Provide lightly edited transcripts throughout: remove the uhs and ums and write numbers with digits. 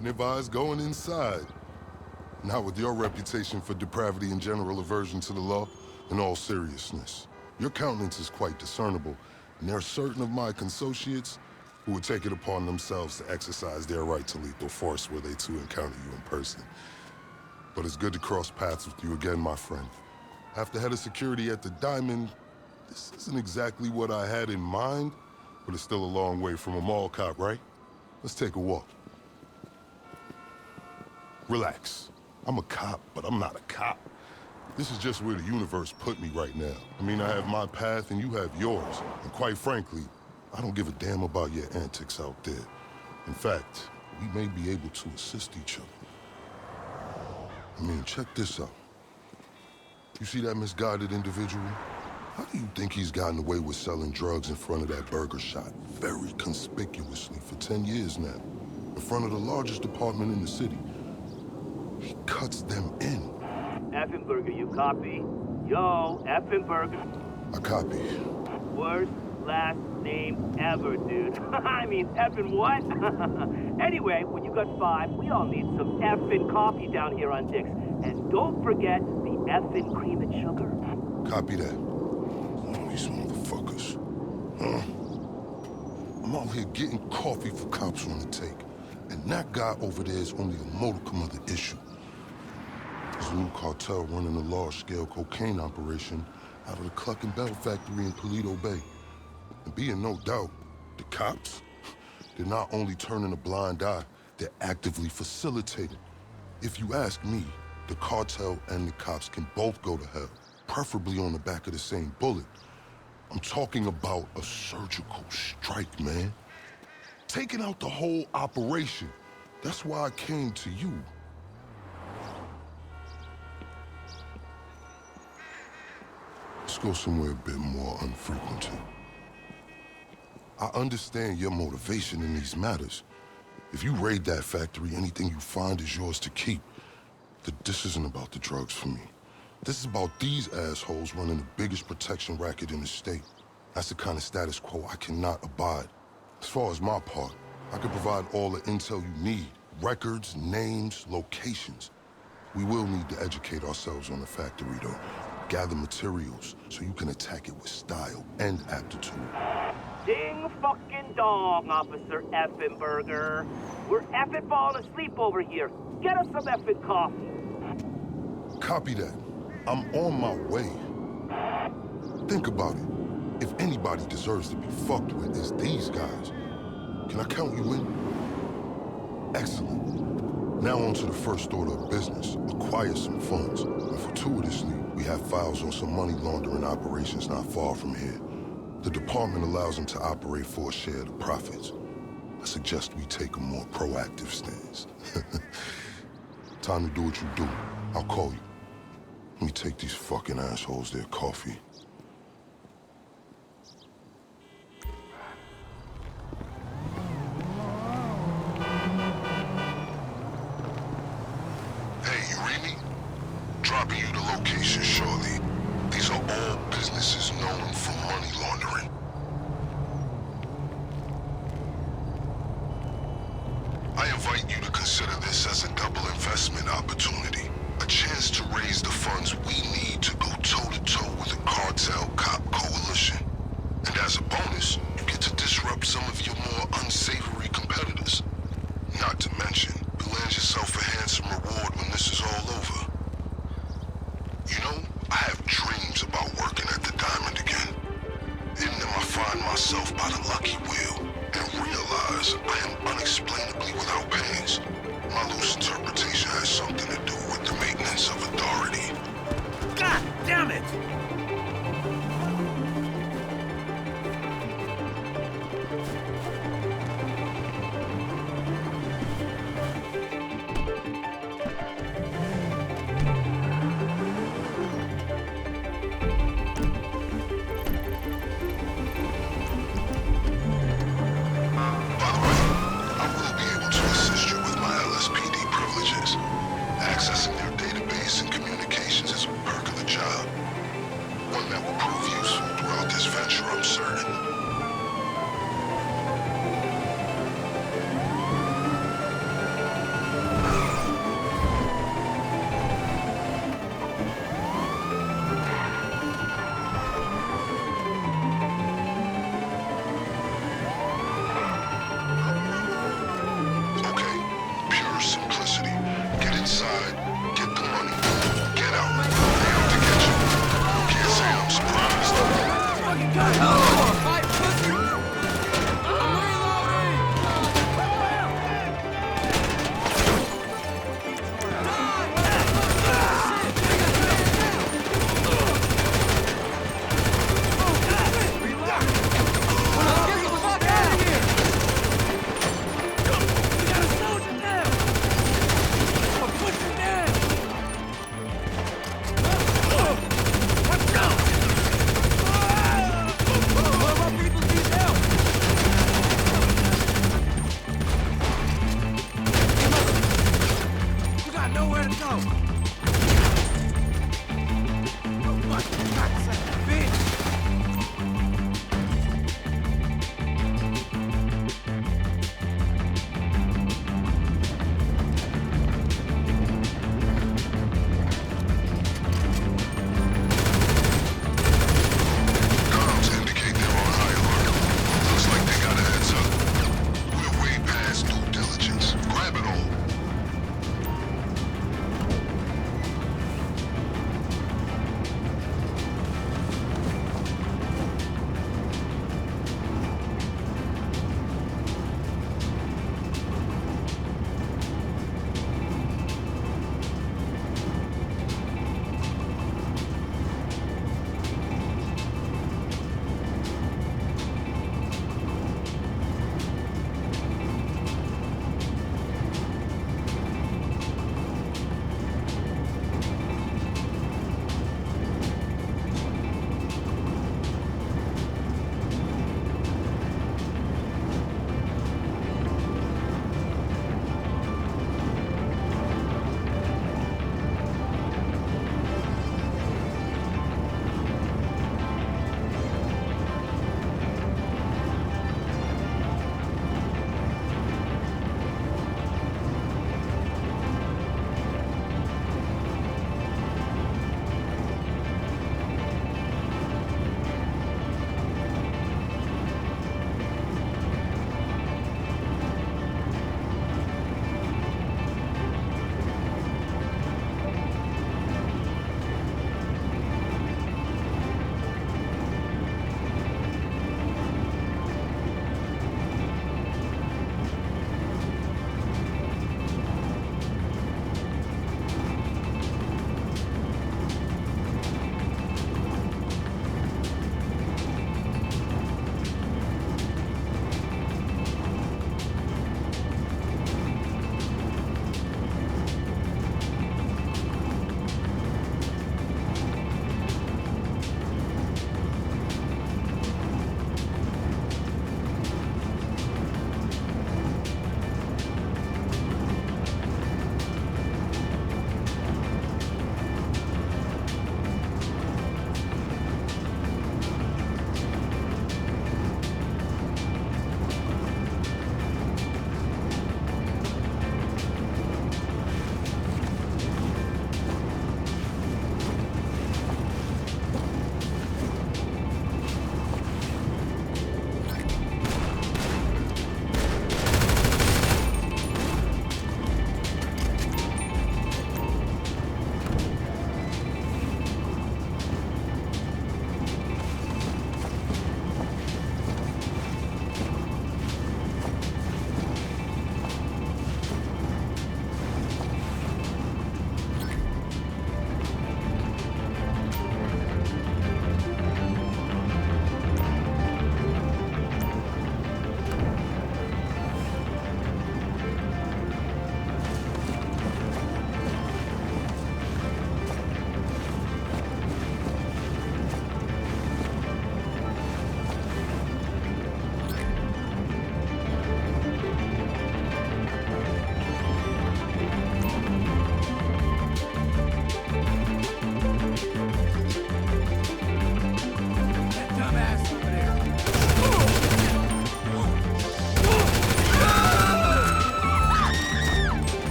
Wouldn't advise going inside. Not with your reputation for depravity and general aversion to the law. In all seriousness, your countenance is quite discernible, and there are certain of my consociates who would take it upon themselves to exercise their right to lethal force were they to encounter you in person. But it's good to cross paths with you again, my friend. After head of security at the Diamond, this isn't exactly what I had in mind, but it's still a long way from a mall cop, right? Let's take a walk. Relax. I'm a cop, but I'm not a cop. This is just where the universe put me right now. I mean, I have my path and you have yours. And quite frankly, I don't give a damn about your antics out there. In fact, we may be able to assist each other. I mean, check this out. You see that misguided individual? How do you think he's gotten away with selling drugs in front of that burger shop very conspicuously for 10 years now? In front of the largest department in the city. He cuts them in. Effenberger, you copy? Yo, Effenberger. I copy. Worst last name ever, dude. I mean, effing what? Anyway, when you got 5, we all need some effing coffee down here on Dick's. And don't forget the effing cream and sugar. Copy that. Oh, these motherfuckers. I'm out here getting coffee for cops on the take. And that guy over there is only a modicum of the issue. There's a new cartel running a large-scale cocaine operation out of the Cluck and Bell factory in Paleto Bay. And be in no doubt, the cops, they're not only turning a blind eye, they're actively facilitating. If you ask me, the cartel and the cops can both go to hell, preferably on the back of the same bullet. I'm talking about a surgical strike, man. Taking out the whole operation. That's why I came to you. Let's go somewhere a bit more unfrequented. I understand your motivation in these matters. If you raid that factory, anything you find is yours to keep. This isn't about the drugs for me. This is about these assholes running the biggest protection racket in the state. That's the kind of status quo I cannot abide. As far as my part, I can provide all the intel you need. Records, names, locations. We will need to educate ourselves on the factory, though. Gather materials so you can attack it with style and aptitude. Ding fucking dong, Officer Effenberger. We're effing falling asleep over here. Get us some effing coffee. Copy that. I'm on my way. Think about it. If anybody deserves to be fucked with, it's these guys. Can I count you in? Excellent. Now on to the first order of business. Acquire some funds. And fortuitously, we have files on some money laundering operations not far from here. The department allows them to operate for a share of the profits. I suggest we take a more proactive stance. Time to do what you do. I'll call you. Let me take these fucking assholes their coffee. Hey, you read me? Dropping you the location shortly. These are all businesses known for money laundering. I invite you to consider this as a double investment opportunity. A chance to raise the funds we need to go toe-to-toe with the cartel cop coalition. And as a bonus, you get to disrupt some of your more unsavory competitors. Not to mention, you land yourself a handsome reward when this is all over. You know, I have dreams about working at the Diamond again. In them I find myself by the lucky wheel and realize I am unexplainably without pants. My loose interpretation has something to do with the maintenance of authority. God damn it! By the way, I will be able to assist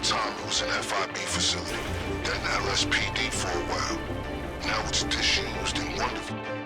time it was an FIB facility, then LSPD for a while. Now it's disused and wonderful.